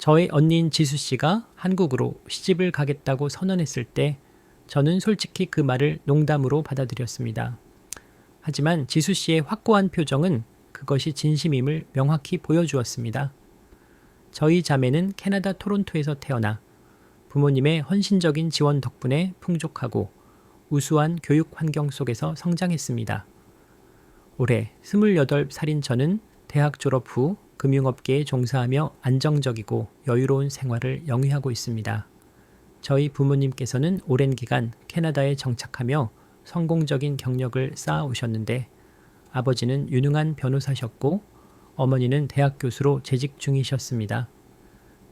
저의 언니인 지수 씨가 한국으로 시집을 가겠다고 선언했을 때 저는 솔직히 그 말을 농담으로 받아들였습니다. 하지만 지수 씨의 확고한 표정은 그것이 진심임을 명확히 보여주었습니다. 저희 자매는 캐나다 토론토에서 태어나 부모님의 헌신적인 지원 덕분에 풍족하고 우수한 교육 환경 속에서 성장했습니다. 올해 28살인 저는 대학 졸업 후 금융업계에 종사하며 안정적이고 여유로운 생활을 영위하고 있습니다. 저희 부모님께서는 오랜 기간 캐나다에 정착하며 성공적인 경력을 쌓아오셨는데 아버지는 유능한 변호사셨고 어머니는 대학 교수로 재직 중이셨습니다.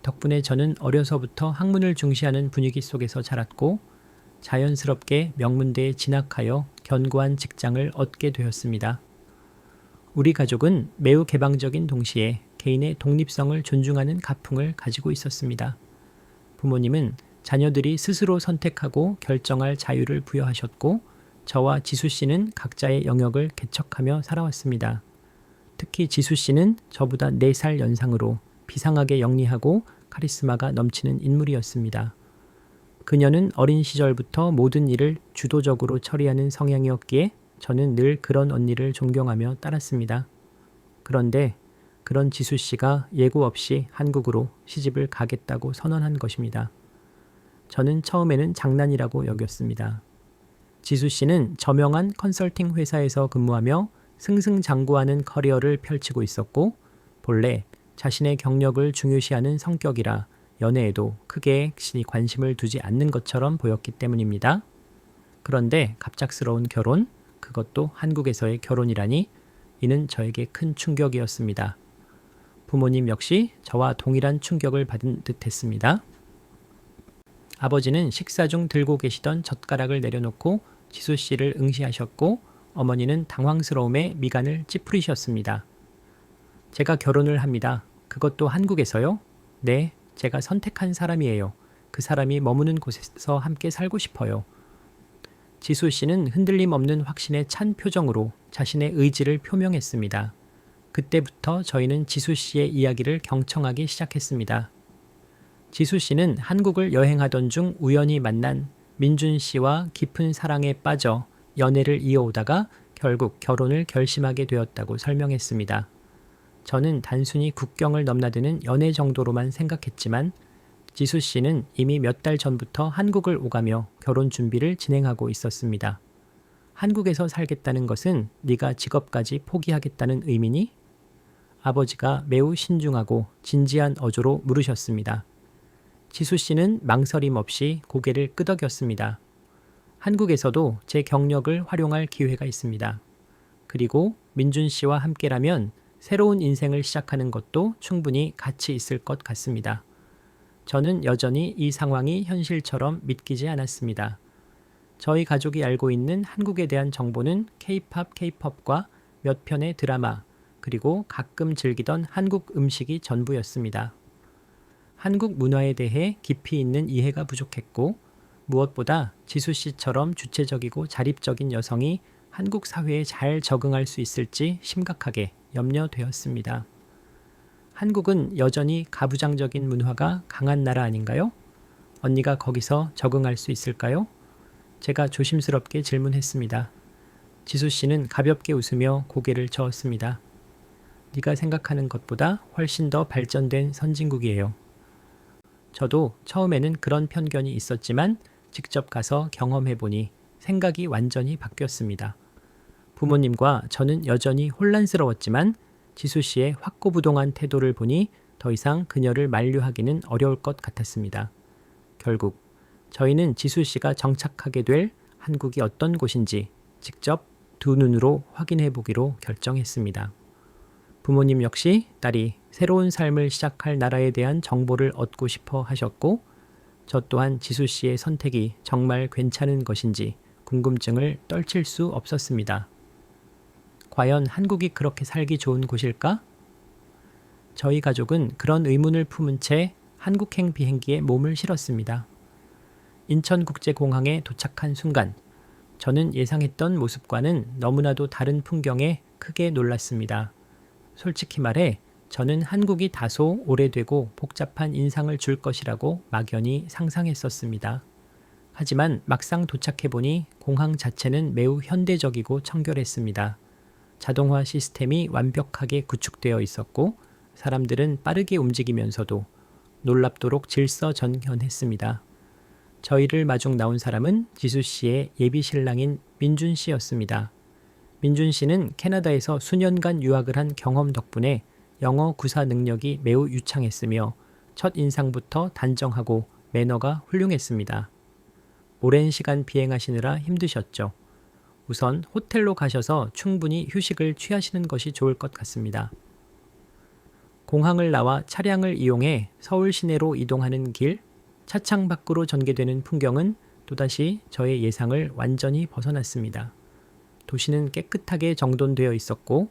덕분에 저는 어려서부터 학문을 중시하는 분위기 속에서 자랐고 자연스럽게 명문대에 진학하여 견고한 직장을 얻게 되었습니다. 우리 가족은 매우 개방적인 동시에 개인의 독립성을 존중하는 가풍을 가지고 있었습니다. 부모님은 자녀들이 스스로 선택하고 결정할 자유를 부여하셨고 저와 지수 씨는 각자의 영역을 개척하며 살아왔습니다. 특히 지수 씨는 저보다 4살 연상으로 비상하게 영리하고 카리스마가 넘치는 인물이었습니다. 그녀는 어린 시절부터 모든 일을 주도적으로 처리하는 성향이었기에 저는 늘 그런 언니를 존경하며 따랐습니다. 그런데 그런 지수 씨가 예고 없이 한국으로 시집을 가겠다고 선언한 것입니다. 저는 처음에는 장난이라고 여겼습니다. 지수 씨는 저명한 컨설팅 회사에서 근무하며 승승장구하는 커리어를 펼치고 있었고 본래 자신의 경력을 중요시하는 성격이라 연애에도 크게 관심을 두지 않는 것처럼 보였기 때문입니다. 그런데 갑작스러운 결혼, 그것도 한국에서의 결혼이라니 이는 저에게 큰 충격이었습니다. 부모님 역시 저와 동일한 충격을 받은 듯 했습니다. 아버지는 식사 중 들고 계시던 젓가락을 내려놓고 지수 씨를 응시하셨고 어머니는 당황스러움에 미간을 찌푸리셨습니다. 제가 결혼을 합니다. 그것도 한국에서요? 네, 제가 선택한 사람이에요. 그 사람이 머무는 곳에서 함께 살고 싶어요. 지수 씨는 흔들림 없는 확신에 찬 표정으로 자신의 의지를 표명했습니다. 그때부터 저희는 지수 씨의 이야기를 경청하기 시작했습니다. 지수 씨는 한국을 여행하던 중 우연히 만난 민준 씨와 깊은 사랑에 빠져 연애를 이어오다가 결국 결혼을 결심하게 되었다고 설명했습니다. 저는 단순히 국경을 넘나드는 연애 정도로만 생각했지만 지수 씨는 이미 몇 달 전부터 한국을 오가며 결혼 준비를 진행하고 있었습니다. 한국에서 살겠다는 것은 네가 직업까지 포기하겠다는 의미니? 아버지가 매우 신중하고 진지한 어조로 물으셨습니다. 지수 씨는 망설임 없이 고개를 끄덕였습니다. 한국에서도 제 경력을 활용할 기회가 있습니다. 그리고 민준 씨와 함께라면 새로운 인생을 시작하는 것도 충분히 가치 있을 것 같습니다. 저는 여전히 이 상황이 현실처럼 믿기지 않았습니다. 저희 가족이 알고 있는 한국에 대한 정보는 K-팝, K-팝과 몇 편의 드라마, 그리고 가끔 즐기던 한국 음식이 전부였습니다. 한국 문화에 대해 깊이 있는 이해가 부족했고 무엇보다 지수 씨처럼 주체적이고 자립적인 여성이 한국 사회에 잘 적응할 수 있을지 심각하게 염려되었습니다. 한국은 여전히 가부장적인 문화가 강한 나라 아닌가요? 언니가 거기서 적응할 수 있을까요? 제가 조심스럽게 질문했습니다. 지수 씨는 가볍게 웃으며 고개를 저었습니다. 네가 생각하는 것보다 훨씬 더 발전된 선진국이에요. 저도 처음에는 그런 편견이 있었지만 직접 가서 경험해보니 생각이 완전히 바뀌었습니다. 부모님과 저는 여전히 혼란스러웠지만 지수 씨의 확고부동한 태도를 보니 더 이상 그녀를 만류하기는 어려울 것 같았습니다. 결국 저희는 지수 씨가 정착하게 될 한국이 어떤 곳인지 직접 두 눈으로 확인해 보기로 결정했습니다. 부모님 역시 딸이 새로운 삶을 시작할 나라에 대한 정보를 얻고 싶어 하셨고 저 또한 지수 씨의 선택이 정말 괜찮은 것인지 궁금증을 떨칠 수 없었습니다. 과연 한국이 그렇게 살기 좋은 곳일까? 저희 가족은 그런 의문을 품은 채 한국행 비행기에 몸을 실었습니다. 인천국제공항에 도착한 순간 저는 예상했던 모습과는 너무나도 다른 풍경에 크게 놀랐습니다. 솔직히 말해 저는 한국이 다소 오래되고 복잡한 인상을 줄 것이라고 막연히 상상했었습니다. 하지만 막상 도착해보니 공항 자체는 매우 현대적이고 청결했습니다. 자동화 시스템이 완벽하게 구축되어 있었고 사람들은 빠르게 움직이면서도 놀랍도록 질서정연했습니다. 저희를 마중 나온 사람은 지수 씨의 예비 신랑인 민준 씨였습니다. 민준 씨는 캐나다에서 수년간 유학을 한 경험 덕분에 영어 구사 능력이 매우 유창했으며 첫 인상부터 단정하고 매너가 훌륭했습니다. 오랜 시간 비행하시느라 힘드셨죠. 우선 호텔로 가셔서 충분히 휴식을 취하시는 것이 좋을 것 같습니다. 공항을 나와 차량을 이용해 서울 시내로 이동하는 길, 차창 밖으로 전개되는 풍경은 또다시 저의 예상을 완전히 벗어났습니다. 도시는 깨끗하게 정돈되어 있었고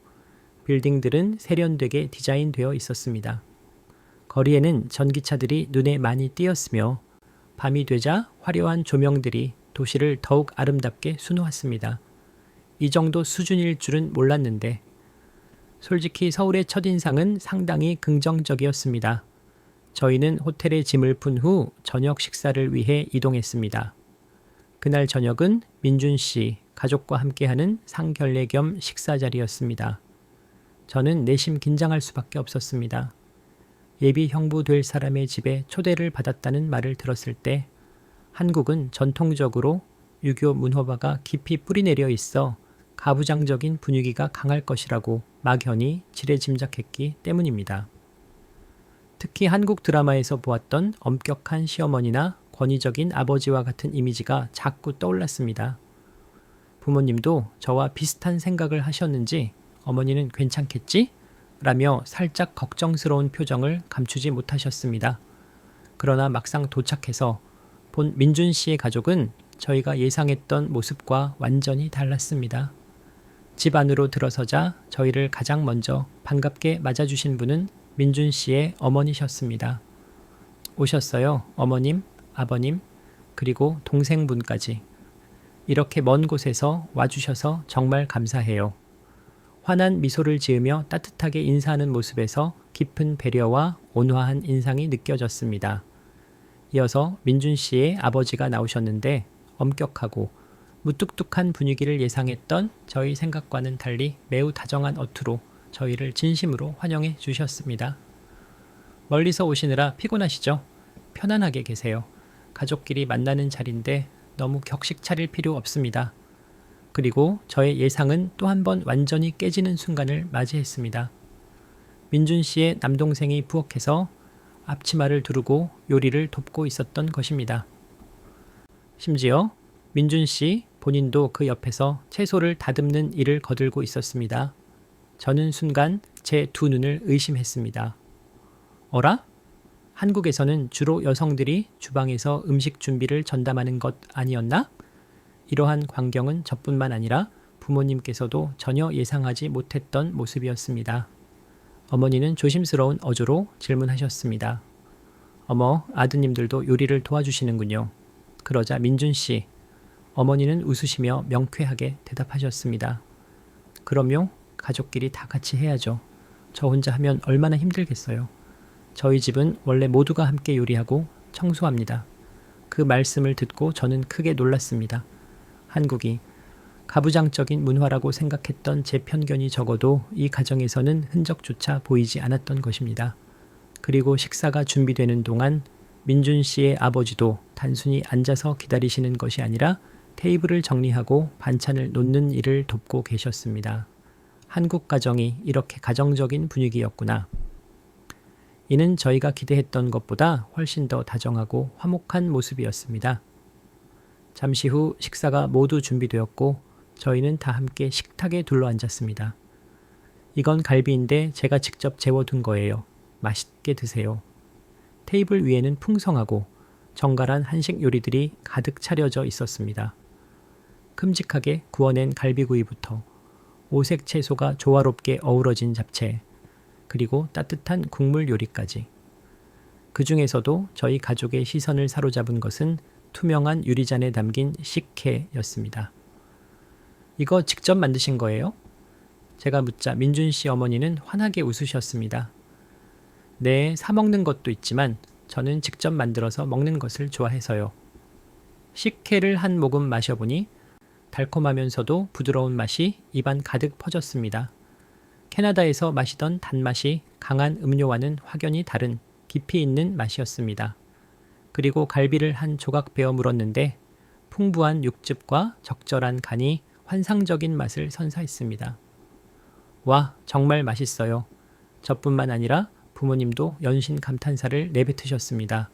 빌딩들은 세련되게 디자인되어 있었습니다. 거리에는 전기차들이 눈에 많이 띄었으며 밤이 되자 화려한 조명들이 도시를 더욱 아름답게 수놓았습니다. 이 정도 수준일 줄은 몰랐는데 솔직히 서울의 첫인상은 상당히 긍정적이었습니다. 저희는 호텔에 짐을 푼 후 저녁 식사를 위해 이동했습니다. 그날 저녁은 민준 씨 가족과 함께하는 상견례 겸 식사 자리였습니다. 저는 내심 긴장할 수밖에 없었습니다. 예비 형부 될 사람의 집에 초대를 받았다는 말을 들었을 때 한국은 전통적으로 유교 문화가 깊이 뿌리내려 있어 가부장적인 분위기가 강할 것이라고 막연히 지레짐작했기 때문입니다. 특히 한국 드라마에서 보았던 엄격한 시어머니나 권위적인 아버지와 같은 이미지가 자꾸 떠올랐습니다. 부모님도 저와 비슷한 생각을 하셨는지 어머니는 괜찮겠지? 라며 살짝 걱정스러운 표정을 감추지 못하셨습니다. 그러나 막상 도착해서 본 민준 씨의 가족은 저희가 예상했던 모습과 완전히 달랐습니다. 집 안으로 들어서자 저희를 가장 먼저 반갑게 맞아주신 분은 민준 씨의 어머니셨습니다. 오셨어요, 어머님, 아버님, 그리고 동생분까지. 이렇게 먼 곳에서 와주셔서 정말 감사해요. 환한 미소를 지으며 따뜻하게 인사하는 모습에서 깊은 배려와 온화한 인상이 느껴졌습니다. 이어서 민준 씨의 아버지가 나오셨는데 엄격하고 무뚝뚝한 분위기를 예상했던 저희 생각과는 달리 매우 다정한 어투로 저희를 진심으로 환영해 주셨습니다. 멀리서 오시느라 피곤하시죠? 편안하게 계세요. 가족끼리 만나는 자리인데 너무 격식 차릴 필요 없습니다. 그리고 저의 예상은 또 한 번 완전히 깨지는 순간을 맞이했습니다. 민준 씨의 남동생이 부엌에서 앞치마를 두르고 요리를 돕고 있었던 것입니다. 심지어 민준 씨 본인도 그 옆에서 채소를 다듬는 일을 거들고 있었습니다. 저는 순간 제 두 눈을 의심했습니다. 어라? 한국에서는 주로 여성들이 주방에서 음식 준비를 전담하는 것 아니었나? 이러한 광경은 저뿐만 아니라 부모님께서도 전혀 예상하지 못했던 모습이었습니다. 어머니는 조심스러운 어조로 질문하셨습니다. 어머, 아드님들도 요리를 도와주시는군요. 그러자 민준 씨, 어머니는 웃으시며 명쾌하게 대답하셨습니다. 그럼요, 가족끼리 다 같이 해야죠. 저 혼자 하면 얼마나 힘들겠어요. 저희 집은 원래 모두가 함께 요리하고 청소합니다. 그 말씀을 듣고 저는 크게 놀랐습니다. 한국이 가부장적인 문화라고 생각했던 제 편견이 적어도 이 가정에서는 흔적조차 보이지 않았던 것입니다. 그리고 식사가 준비되는 동안 민준 씨의 아버지도 단순히 앉아서 기다리시는 것이 아니라 테이블을 정리하고 반찬을 놓는 일을 돕고 계셨습니다. 한국 가정이 이렇게 가정적인 분위기였구나. 이는 저희가 기대했던 것보다 훨씬 더 다정하고 화목한 모습이었습니다. 잠시 후 식사가 모두 준비되었고 저희는 다 함께 식탁에 둘러앉았습니다. 이건 갈비인데 제가 직접 재워둔 거예요. 맛있게 드세요. 테이블 위에는 풍성하고 정갈한 한식 요리들이 가득 차려져 있었습니다. 큼직하게 구워낸 갈비구이부터 오색 채소가 조화롭게 어우러진 잡채, 그리고 따뜻한 국물 요리까지. 그 중에서도 저희 가족의 시선을 사로잡은 것은 투명한 유리잔에 담긴 식혜였습니다. 이거 직접 만드신 거예요? 제가 묻자 민준 씨 어머니는 환하게 웃으셨습니다. 네, 사 먹는 것도 있지만 저는 직접 만들어서 먹는 것을 좋아해서요. 식혜를 한 모금 마셔보니 달콤하면서도 부드러운 맛이 입안 가득 퍼졌습니다. 캐나다에서 마시던 단맛이 강한 음료와는 확연히 다른 깊이 있는 맛이었습니다. 그리고 갈비를 한 조각 베어 물었는데 풍부한 육즙과 적절한 간이 환상적인 맛을 선사했습니다. 와, 정말 맛있어요. 저뿐만 아니라 부모님도 연신 감탄사를 내뱉으셨습니다.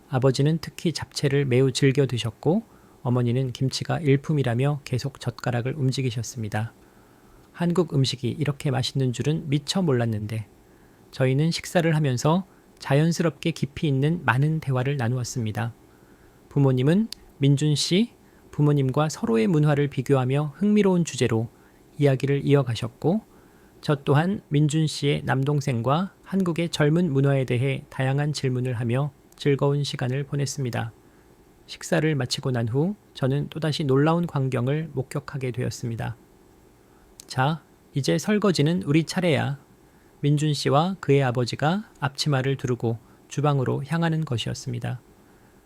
아버지는 특히 잡채를 매우 즐겨 드셨고 어머니는 김치가 일품이라며 계속 젓가락을 움직이셨습니다. 한국 음식이 이렇게 맛있는 줄은 미처 몰랐는데 저희는 식사를 하면서 자연스럽게 깊이 있는 많은 대화를 나누었습니다. 부모님은 민준 씨, 부모님과 서로의 문화를 비교하며 흥미로운 주제로 이야기를 이어가셨고 저 또한 민준 씨의 남동생과 한국의 젊은 문화에 대해 다양한 질문을 하며 즐거운 시간을 보냈습니다. 식사를 마치고 난 후 저는 또다시 놀라운 광경을 목격하게 되었습니다. 자, 이제 설거지는 우리 차례야. 민준 씨와 그의 아버지가 앞치마를 두르고 주방으로 향하는 것이었습니다.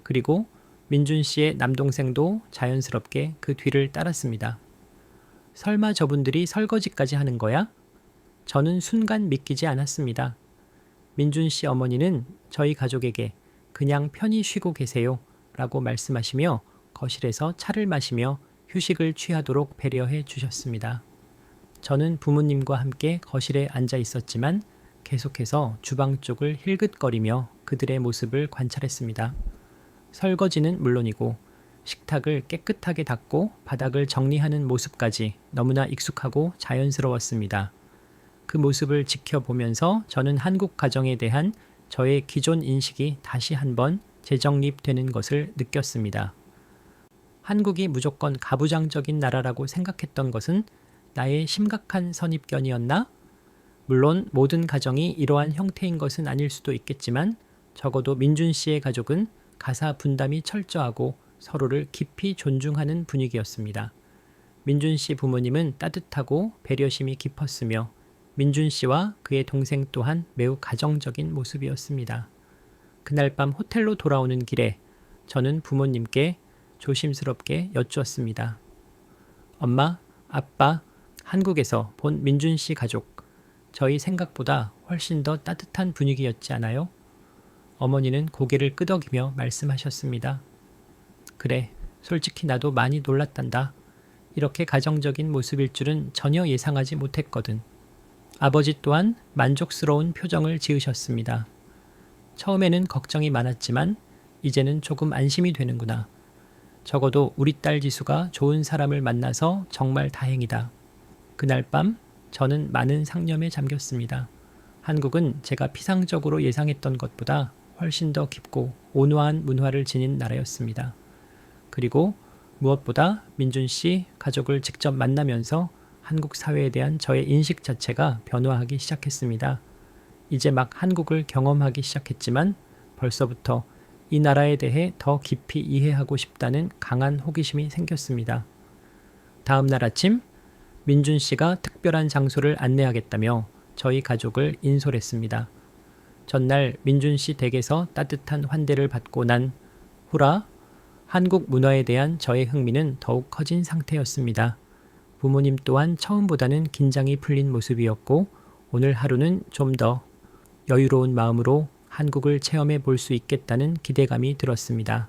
그리고 민준 씨의 남동생도 자연스럽게 그 뒤를 따랐습니다. 설마 저분들이 설거지까지 하는 거야? 저는 순간 믿기지 않았습니다. 민준 씨 어머니는 저희 가족에게 그냥 편히 쉬고 계세요 라고 말씀하시며 거실에서 차를 마시며 휴식을 취하도록 배려해 주셨습니다. 저는 부모님과 함께 거실에 앉아 있었지만 계속해서 주방 쪽을 힐긋거리며 그들의 모습을 관찰했습니다. 설거지는 물론이고 식탁을 깨끗하게 닦고 바닥을 정리하는 모습까지 너무나 익숙하고 자연스러웠습니다. 그 모습을 지켜보면서 저는 한국 가정에 대한 저의 기존 인식이 다시 한번 재정립되는 것을 느꼈습니다. 한국이 무조건 가부장적인 나라라고 생각했던 것은 나의 심각한 선입견이었나? 물론 모든 가정이 이러한 형태인 것은 아닐 수도 있겠지만 적어도 민준 씨의 가족은 가사 분담이 철저하고 서로를 깊이 존중하는 분위기였습니다. 민준 씨 부모님은 따뜻하고 배려심이 깊었으며 민준 씨와 그의 동생 또한 매우 가정적인 모습이었습니다. 그날 밤 호텔로 돌아오는 길에 저는 부모님께 조심스럽게 여쭈었습니다. 엄마, 아빠, 한국에서 본 민준 씨 가족, 저희 생각보다 훨씬 더 따뜻한 분위기였지 않아요? 어머니는 고개를 끄덕이며 말씀하셨습니다. 그래, 솔직히 나도 많이 놀랐단다. 이렇게 가정적인 모습일 줄은 전혀 예상하지 못했거든. 아버지 또한 만족스러운 표정을 지으셨습니다. 처음에는 걱정이 많았지만 이제는 조금 안심이 되는구나. 적어도 우리 딸 지수가 좋은 사람을 만나서 정말 다행이다. 그날 밤 저는 많은 상념에 잠겼습니다. 한국은 제가 피상적으로 예상했던 것보다 훨씬 더 깊고 온화한 문화를 지닌 나라였습니다. 그리고 무엇보다 민준 씨 가족을 직접 만나면서 한국 사회에 대한 저의 인식 자체가 변화하기 시작했습니다. 이제 막 한국을 경험하기 시작했지만 벌써부터 이 나라에 대해 더 깊이 이해하고 싶다는 강한 호기심이 생겼습니다. 다음 날 아침 민준 씨가 특별한 장소를 안내하겠다며 저희 가족을 인솔했습니다. 전날 민준 씨 댁에서 따뜻한 환대를 받고 난 후라 한국 문화에 대한 저의 흥미는 더욱 커진 상태였습니다. 부모님 또한 처음보다는 긴장이 풀린 모습이었고 오늘 하루는 좀 더 여유로운 마음으로 한국을 체험해 볼 수 있겠다는 기대감이 들었습니다.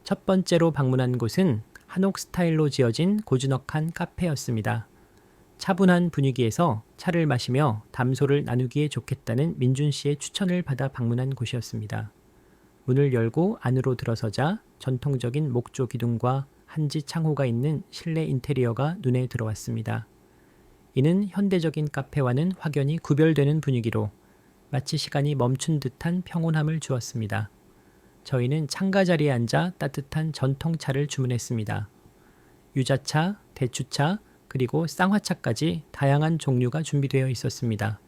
첫 번째로 방문한 곳은 한옥 스타일로 지어진 고즈넉한 카페였습니다. 차분한 분위기에서 차를 마시며 담소를 나누기에 좋겠다는 민준 씨의 추천을 받아 방문한 곳이었습니다. 문을 열고 안으로 들어서자 전통적인 목조 기둥과 한지 창호가 있는 실내 인테리어가 눈에 들어왔습니다. 이는 현대적인 카페와는 확연히 구별되는 분위기로 마치 시간이 멈춘 듯한 평온함을 주었습니다. 저희는 창가 자리에 앉아 따뜻한 전통차를 주문했습니다. 유자차, 대추차, 그리고 쌍화차까지 다양한 종류가 준비되어 있었습니다.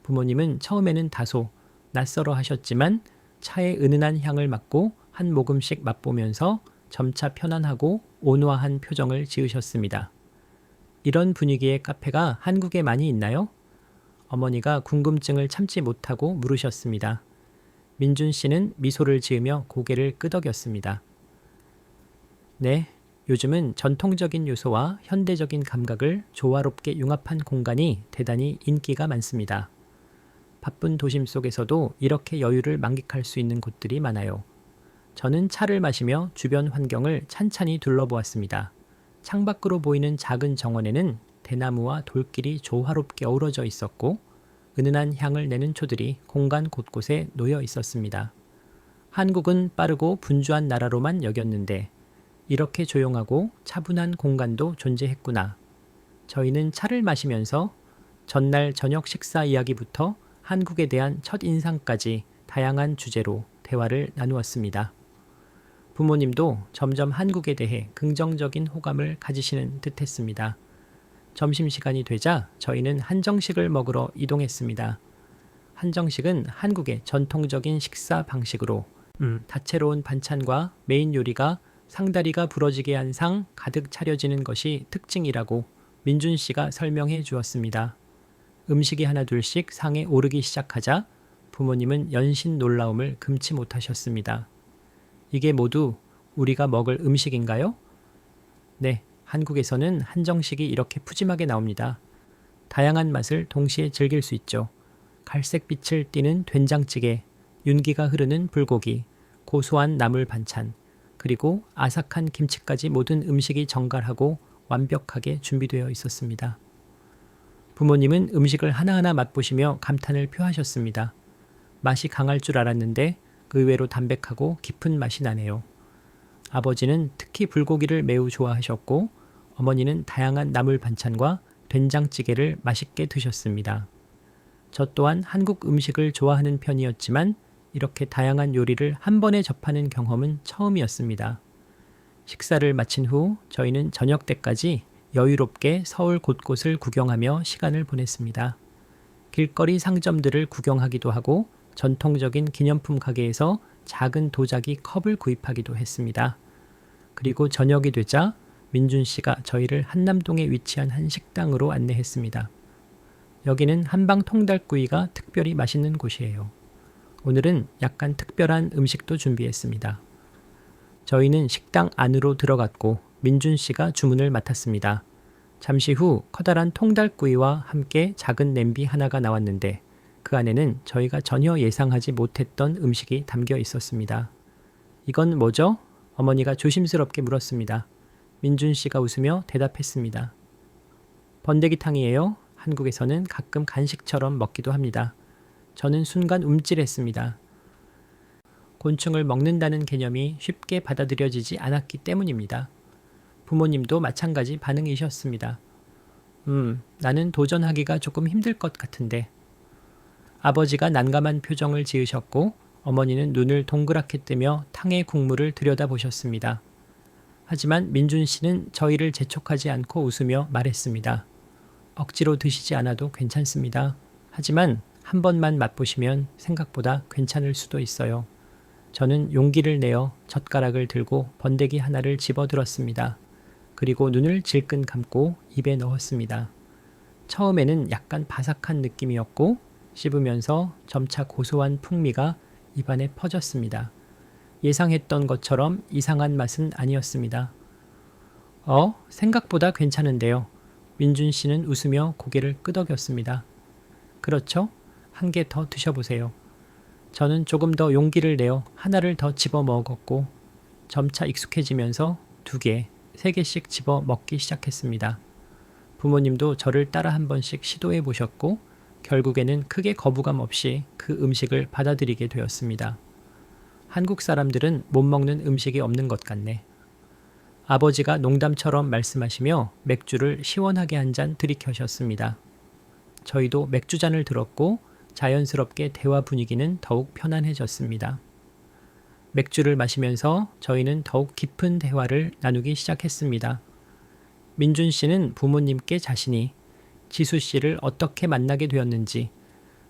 부모님은 처음에는 다소 낯설어 하셨지만 차의 은은한 향을 맡고 한 모금씩 맛보면서 점차 편안하고 온화한 표정을 지으셨습니다. 이런 분위기의 카페가 한국에 많이 있나요? 어머니가 궁금증을 참지 못하고 물으셨습니다. 민준 씨는 미소를 지으며 고개를 끄덕였습니다. 네, 요즘은 전통적인 요소와 현대적인 감각을 조화롭게 융합한 공간이 대단히 인기가 많습니다. 바쁜 도심 속에서도 이렇게 여유를 만끽할 수 있는 곳들이 많아요. 저는 차를 마시며 주변 환경을 찬찬히 둘러보았습니다. 창밖으로 보이는 작은 정원에는 대나무와 돌길이 조화롭게 어우러져 있었고 은은한 향을 내는 초들이 공간 곳곳에 놓여 있었습니다. 한국은 빠르고 분주한 나라로만 여겼는데 이렇게 조용하고 차분한 공간도 존재했구나. 저희는 차를 마시면서 전날 저녁 식사 이야기부터 한국에 대한 첫 인상까지 다양한 주제로 대화를 나누었습니다. 부모님도 점점 한국에 대해 긍정적인 호감을 가지시는 듯했습니다. 점심시간이 되자 저희는 한정식을 먹으러 이동했습니다. 한정식은 한국의 전통적인 식사 방식으로 다채로운 반찬과 메인 요리가 상다리가 부러지게 한 상 가득 차려지는 것이 특징이라고 민준 씨가 설명해 주었습니다. 음식이 하나둘씩 상에 오르기 시작하자 부모님은 연신 놀라움을 금치 못하셨습니다. 이게 모두 우리가 먹을 음식인가요? 네, 한국에서는 한정식이 이렇게 푸짐하게 나옵니다. 다양한 맛을 동시에 즐길 수 있죠. 갈색빛을 띠는 된장찌개, 윤기가 흐르는 불고기, 고소한 나물 반찬, 그리고 아삭한 김치까지 모든 음식이 정갈하고 완벽하게 준비되어 있었습니다. 부모님은 음식을 하나하나 맛보시며 감탄을 표하셨습니다. 맛이 강할 줄 알았는데 의외로 담백하고 깊은 맛이 나네요. 아버지는 특히 불고기를 매우 좋아하셨고 어머니는 다양한 나물 반찬과 된장찌개를 맛있게 드셨습니다. 저 또한 한국 음식을 좋아하는 편이었지만 이렇게 다양한 요리를 한 번에 접하는 경험은 처음이었습니다. 식사를 마친 후 저희는 저녁 때까지 여유롭게 서울 곳곳을 구경하며 시간을 보냈습니다. 길거리 상점들을 구경하기도 하고 전통적인 기념품 가게에서 작은 도자기 컵을 구입하기도 했습니다. 그리고 저녁이 되자 민준 씨가 저희를 한남동에 위치한 한 식당으로 안내했습니다. 여기는 한방 통닭구이가 특별히 맛있는 곳이에요. 오늘은 약간 특별한 음식도 준비했습니다. 저희는 식당 안으로 들어갔고 민준 씨가 주문을 맡았습니다. 잠시 후 커다란 통닭구이와 함께 작은 냄비 하나가 나왔는데 그 안에는 저희가 전혀 예상하지 못했던 음식이 담겨 있었습니다. 이건 뭐죠? 어머니가 조심스럽게 물었습니다. 민준 씨가 웃으며 대답했습니다. 번데기탕이에요. 한국에서는 가끔 간식처럼 먹기도 합니다. 저는 순간 움찔했습니다. 곤충을 먹는다는 개념이 쉽게 받아들여지지 않았기 때문입니다. 부모님도 마찬가지 반응이셨습니다. 나는 도전하기가 조금 힘들 것 같은데. 아버지가 난감한 표정을 지으셨고 어머니는 눈을 동그랗게 뜨며 탕의 국물을 들여다보셨습니다. 하지만 민준 씨는 저희를 재촉하지 않고 웃으며 말했습니다. 억지로 드시지 않아도 괜찮습니다. 하지만 한 번만 맛보시면 생각보다 괜찮을 수도 있어요. 저는 용기를 내어 젓가락을 들고 번데기 하나를 집어들었습니다. 그리고 눈을 질끈 감고 입에 넣었습니다. 처음에는 약간 바삭한 느낌이었고 씹으면서 점차 고소한 풍미가 입안에 퍼졌습니다. 예상했던 것처럼 이상한 맛은 아니었습니다. 생각보다 괜찮은데요. 민준 씨는 웃으며 고개를 끄덕였습니다. 그렇죠? 한 개 더 드셔보세요. 저는 조금 더 용기를 내어 하나를 더 집어 먹었고 점차 익숙해지면서 2개, 3개씩 집어 먹기 시작했습니다. 부모님도 저를 따라 한 번씩 시도해 보셨고 결국에는 크게 거부감 없이 그 음식을 받아들이게 되었습니다. 한국 사람들은 못 먹는 음식이 없는 것 같네. 아버지가 농담처럼 말씀하시며 맥주를 시원하게 한 잔 들이켜셨습니다. 저희도 맥주잔을 들었고 자연스럽게 대화 분위기는 더욱 편안해졌습니다. 맥주를 마시면서 저희는 더욱 깊은 대화를 나누기 시작했습니다. 민준 씨는 부모님께 자신이 지수 씨를 어떻게 만나게 되었는지,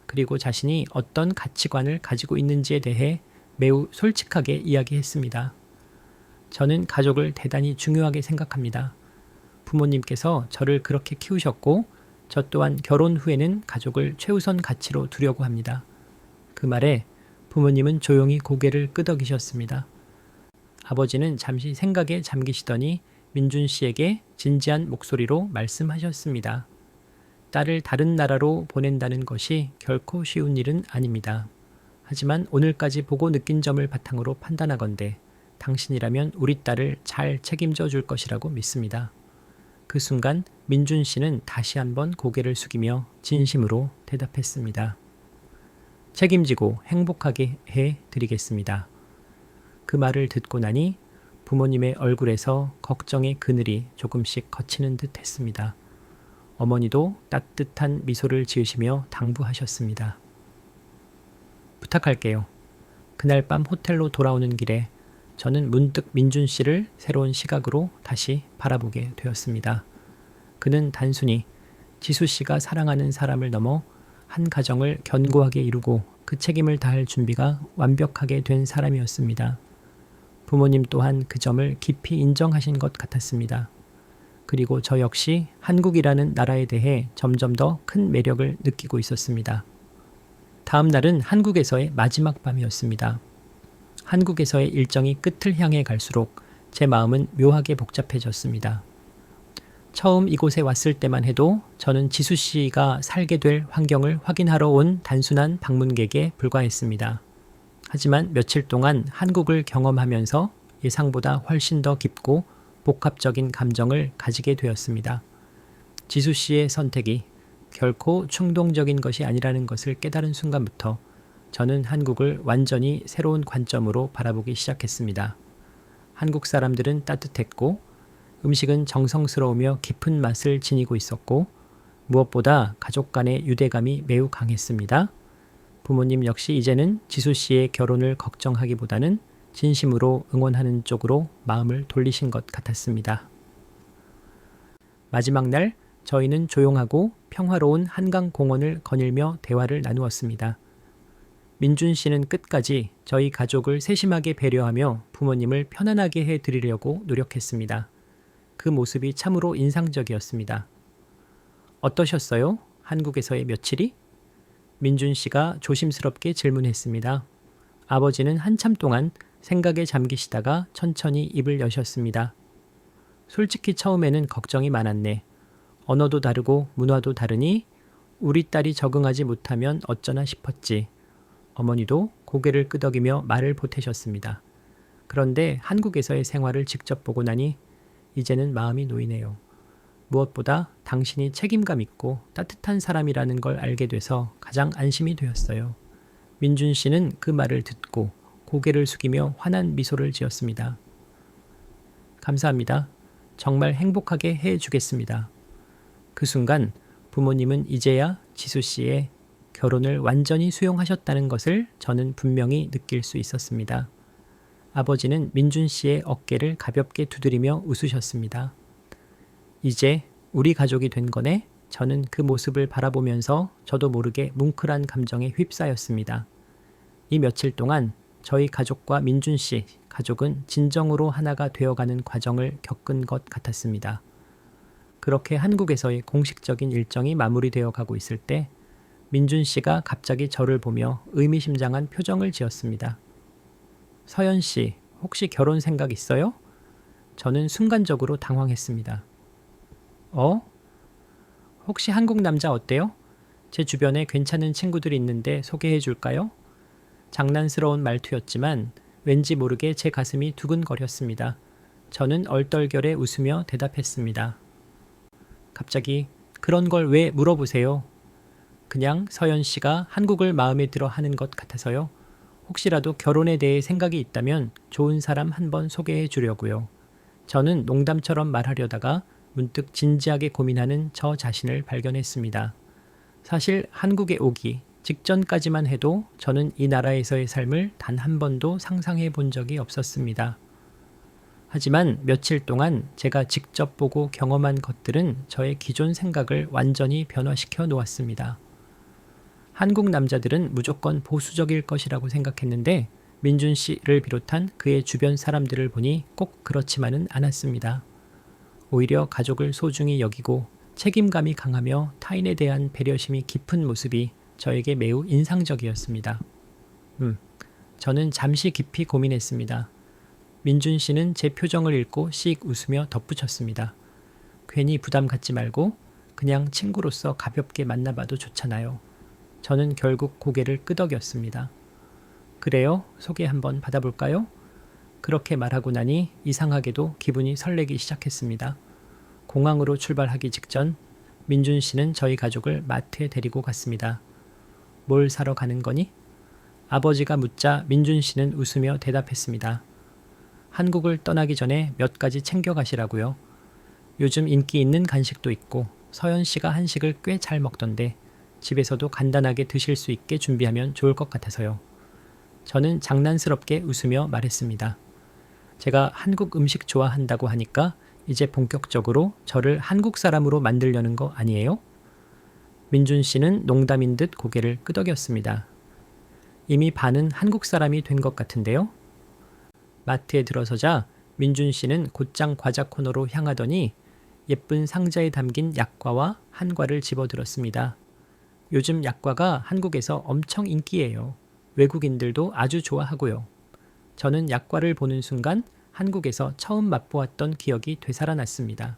그리고 자신이 어떤 가치관을 가지고 있는지에 대해 매우 솔직하게 이야기했습니다. 저는 가족을 대단히 중요하게 생각합니다. 부모님께서 저를 그렇게 키우셨고 저 또한 결혼 후에는 가족을 최우선 가치로 두려고 합니다. 그 말에 부모님은 조용히 고개를 끄덕이셨습니다. 아버지는 잠시 생각에 잠기시더니 민준 씨에게 진지한 목소리로 말씀하셨습니다. 딸을 다른 나라로 보낸다는 것이 결코 쉬운 일은 아닙니다. 하지만 오늘까지 보고 느낀 점을 바탕으로 판단하건대 당신이라면 우리 딸을 잘 책임져 줄 것이라고 믿습니다. 그 순간 민준 씨는 다시 한번 고개를 숙이며 진심으로 대답했습니다. 책임지고 행복하게 해 드리겠습니다. 그 말을 듣고 나니 부모님의 얼굴에서 걱정의 그늘이 조금씩 걷히는 듯 했습니다. 어머니도 따뜻한 미소를 지으시며 당부하셨습니다. 부탁할게요. 그날 밤 호텔로 돌아오는 길에 저는 문득 민준 씨를 새로운 시각으로 다시 바라보게 되었습니다. 그는 단순히 지수 씨가 사랑하는 사람을 넘어 한 가정을 견고하게 이루고 그 책임을 다할 준비가 완벽하게 된 사람이었습니다. 부모님 또한 그 점을 깊이 인정하신 것 같았습니다. 그리고 저 역시 한국이라는 나라에 대해 점점 더 큰 매력을 느끼고 있었습니다. 다음 날은 한국에서의 마지막 밤이었습니다. 한국에서의 일정이 끝을 향해 갈수록 제 마음은 묘하게 복잡해졌습니다. 처음 이곳에 왔을 때만 해도 저는 지수 씨가 살게 될 환경을 확인하러 온 단순한 방문객에 불과했습니다. 하지만 며칠 동안 한국을 경험하면서 예상보다 훨씬 더 깊고 복합적인 감정을 가지게 되었습니다. 지수 씨의 선택이 결코 충동적인 것이 아니라는 것을 깨달은 순간부터 저는 한국을 완전히 새로운 관점으로 바라보기 시작했습니다. 한국 사람들은 따뜻했고 음식은 정성스러우며 깊은 맛을 지니고 있었고 무엇보다 가족 간의 유대감이 매우 강했습니다. 부모님 역시 이제는 지수 씨의 결혼을 걱정하기보다는 진심으로 응원하는 쪽으로 마음을 돌리신 것 같았습니다. 마지막 날 저희는 조용하고 평화로운 한강 공원을 거닐며 대화를 나누었습니다. 민준 씨는 끝까지 저희 가족을 세심하게 배려하며 부모님을 편안하게 해드리려고 노력했습니다. 그 모습이 참으로 인상적이었습니다. 어떠셨어요? 한국에서의 며칠이? 민준 씨가 조심스럽게 질문했습니다. 아버지는 한참 동안 생각에 잠기시다가 천천히 입을 여셨습니다. 솔직히 처음에는 걱정이 많았네. 언어도 다르고 문화도 다르니 우리 딸이 적응하지 못하면 어쩌나 싶었지. 어머니도 고개를 끄덕이며 말을 보태셨습니다. 그런데 한국에서의 생활을 직접 보고 나니 이제는 마음이 놓이네요. 무엇보다 당신이 책임감 있고 따뜻한 사람이라는 걸 알게 돼서 가장 안심이 되었어요. 민준 씨는 그 말을 듣고 고개를 숙이며 환한 미소를 지었습니다. 감사합니다. 정말 행복하게 해주겠습니다. 그 순간 부모님은 이제야 지수 씨의 결혼을 완전히 수용하셨다는 것을 저는 분명히 느낄 수 있었습니다. 아버지는 민준 씨의 어깨를 가볍게 두드리며 웃으셨습니다. 이제 우리 가족이 된 거네? 저는 그 모습을 바라보면서 저도 모르게 뭉클한 감정에 휩싸였습니다. 이 며칠 동안 저희 가족과 민준 씨 가족은 진정으로 하나가 되어가는 과정을 겪은 것 같았습니다. 그렇게 한국에서의 공식적인 일정이 마무리되어 가고 있을 때 민준 씨가 갑자기 저를 보며 의미심장한 표정을 지었습니다. 서연 씨, 혹시 결혼 생각 있어요? 저는 순간적으로 당황했습니다. 혹시 한국 남자 어때요? 제 주변에 괜찮은 친구들이 있는데 소개해 줄까요? 장난스러운 말투였지만 왠지 모르게 제 가슴이 두근거렸습니다. 저는 얼떨결에 웃으며 대답했습니다. 갑자기 그런 걸 왜 물어보세요? 그냥 서연 씨가 한국을 마음에 들어 하는 것 같아서요. 혹시라도 결혼에 대해 생각이 있다면 좋은 사람 한번 소개해 주려고요. 저는 농담처럼 말하려다가 문득 진지하게 고민하는 저 자신을 발견했습니다. 사실 한국에 오기 직전까지만 해도 저는 이 나라에서의 삶을 단 한 번도 상상해 본 적이 없었습니다. 하지만 며칠 동안 제가 직접 보고 경험한 것들은 저의 기존 생각을 완전히 변화시켜 놓았습니다. 한국 남자들은 무조건 보수적일 것이라고 생각했는데 민준 씨를 비롯한 그의 주변 사람들을 보니 꼭 그렇지만은 않았습니다. 오히려 가족을 소중히 여기고 책임감이 강하며 타인에 대한 배려심이 깊은 모습이 저에게 매우 인상적이었습니다. 저는 잠시 깊이 고민했습니다. 민준 씨는 제 표정을 읽고 씩 웃으며 덧붙였습니다. 괜히 부담 갖지 말고 그냥 친구로서 가볍게 만나봐도 좋잖아요. 저는 결국 고개를 끄덕였습니다. 그래요? 소개 한번 받아볼까요? 그렇게 말하고 나니 이상하게도 기분이 설레기 시작했습니다. 공항으로 출발하기 직전 민준 씨는 저희 가족을 마트에 데리고 갔습니다. 뭘 사러 가는 거니? 아버지가 묻자 민준 씨는 웃으며 대답했습니다. 한국을 떠나기 전에 몇 가지 챙겨가시라고요. 요즘 인기 있는 간식도 있고 서연 씨가 한식을 꽤 잘 먹던데 집에서도 간단하게 드실 수 있게 준비하면 좋을 것 같아서요. 저는 장난스럽게 웃으며 말했습니다. 제가 한국 음식 좋아한다고 하니까 이제 본격적으로 저를 한국 사람으로 만들려는 거 아니에요? 민준 씨는 농담인 듯 고개를 끄덕였습니다. 이미 반은 한국 사람이 된 것 같은데요? 마트에 들어서자 민준 씨는 곧장 과자 코너로 향하더니 예쁜 상자에 담긴 약과와 한과를 집어들었습니다. 요즘 약과가 한국에서 엄청 인기예요. 외국인들도 아주 좋아하고요. 저는 약과를 보는 순간 한국에서 처음 맛보았던 기억이 되살아났습니다.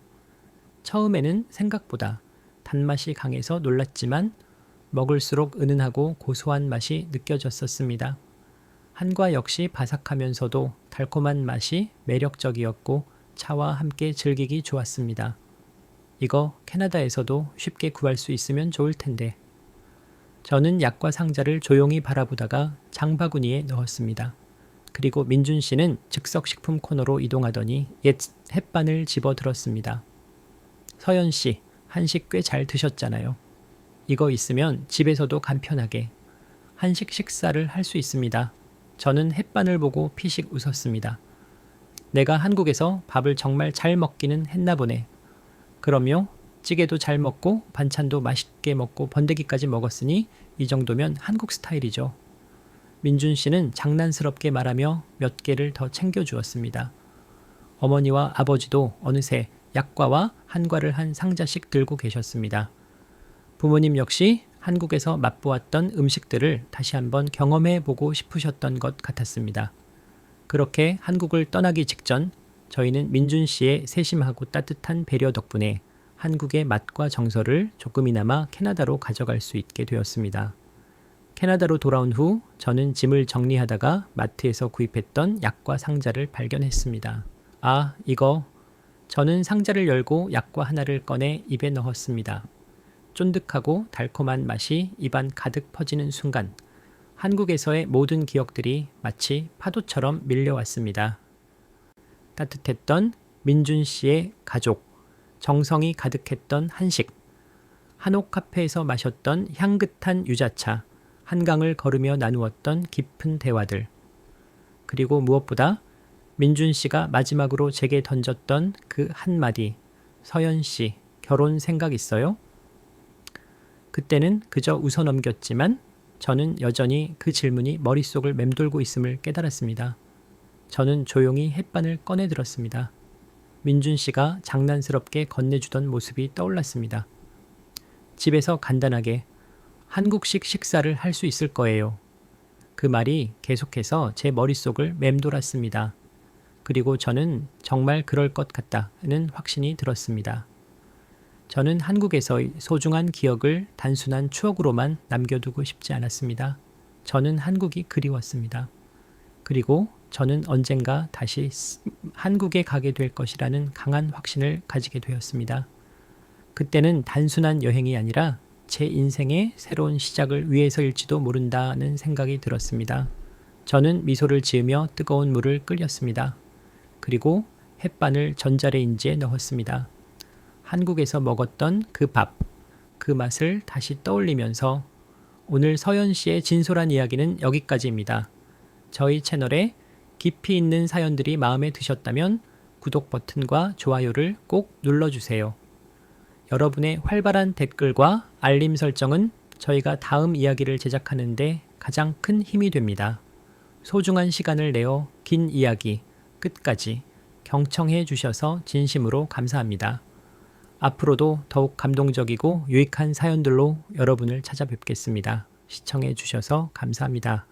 처음에는 생각보다 단맛이 강해서 놀랐지만 먹을수록 은은하고 고소한 맛이 느껴졌었습니다. 한과 역시 바삭하면서도 달콤한 맛이 매력적이었고 차와 함께 즐기기 좋았습니다. 이거 캐나다에서도 쉽게 구할 수 있으면 좋을 텐데. 저는 약과 상자를 조용히 바라보다가 장바구니에 넣었습니다. 그리고 민준 씨는 즉석식품 코너로 이동하더니 옛 햇반을 집어들었습니다. 서연 씨, 한식 꽤 잘 드셨잖아요. 이거 있으면 집에서도 간편하게 한식 식사를 할 수 있습니다. 저는 햇반을 보고 피식 웃었습니다. 내가 한국에서 밥을 정말 잘 먹기는 했나 보네. 그럼요. 찌개도 잘 먹고 반찬도 맛있게 먹고 번데기까지 먹었으니 이 정도면 한국 스타일이죠. 민준 씨는 장난스럽게 말하며 몇 개를 더 챙겨주었습니다. 어머니와 아버지도 어느새 약과와 한과를 한 상자씩 들고 계셨습니다. 부모님 역시 한국에서 맛보았던 음식들을 다시 한번 경험해보고 싶으셨던 것 같았습니다. 그렇게 한국을 떠나기 직전 저희는 민준 씨의 세심하고 따뜻한 배려 덕분에 한국의 맛과 정서를 조금이나마 캐나다로 가져갈 수 있게 되었습니다. 캐나다로 돌아온 후 저는 짐을 정리하다가 마트에서 구입했던 약과 상자를 발견했습니다. 아, 이거. 저는 상자를 열고 약과 하나를 꺼내 입에 넣었습니다. 쫀득하고 달콤한 맛이 입안 가득 퍼지는 순간 한국에서의 모든 기억들이 마치 파도처럼 밀려왔습니다. 따뜻했던 민준 씨의 가족, 정성이 가득했던 한식, 한옥 카페에서 마셨던 향긋한 유자차, 한강을 걸으며 나누었던 깊은 대화들, 그리고 무엇보다 민준 씨가 마지막으로 제게 던졌던 그 한마디, 서연 씨, 결혼 생각 있어요? 그때는 그저 웃어 넘겼지만 저는 여전히 그 질문이 머릿속을 맴돌고 있음을 깨달았습니다. 저는 조용히 햇반을 꺼내 들었습니다. 민준 씨가 장난스럽게 건네주던 모습이 떠올랐습니다. 집에서 간단하게 한국식 식사를 할 수 있을 거예요. 그 말이 계속해서 제 머릿속을 맴돌았습니다. 그리고 저는 정말 그럴 것 같다는 확신이 들었습니다. 저는 한국에서의 소중한 기억을 단순한 추억으로만 남겨두고 싶지 않았습니다. 저는 한국이 그리웠습니다. 그리고 저는 언젠가 다시 한국에 가게 될 것이라는 강한 확신을 가지게 되었습니다. 그때는 단순한 여행이 아니라 제 인생의 새로운 시작을 위해서일지도 모른다는 생각이 들었습니다. 저는 미소를 지으며 뜨거운 물을 끓였습니다. 그리고 햇반을 전자레인지에 넣었습니다. 한국에서 먹었던 그 밥, 그 맛을 다시 떠올리면서 오늘 서연 씨의 진솔한 이야기는 여기까지입니다. 저희 채널에 깊이 있는 사연들이 마음에 드셨다면 구독 버튼과 좋아요를 꼭 눌러주세요. 여러분의 활발한 댓글과 알림 설정은 저희가 다음 이야기를 제작하는 데 가장 큰 힘이 됩니다. 소중한 시간을 내어 긴 이야기 끝까지 경청해 주셔서 진심으로 감사합니다. 앞으로도 더욱 감동적이고 유익한 사연들로 여러분을 찾아뵙겠습니다. 시청해 주셔서 감사합니다.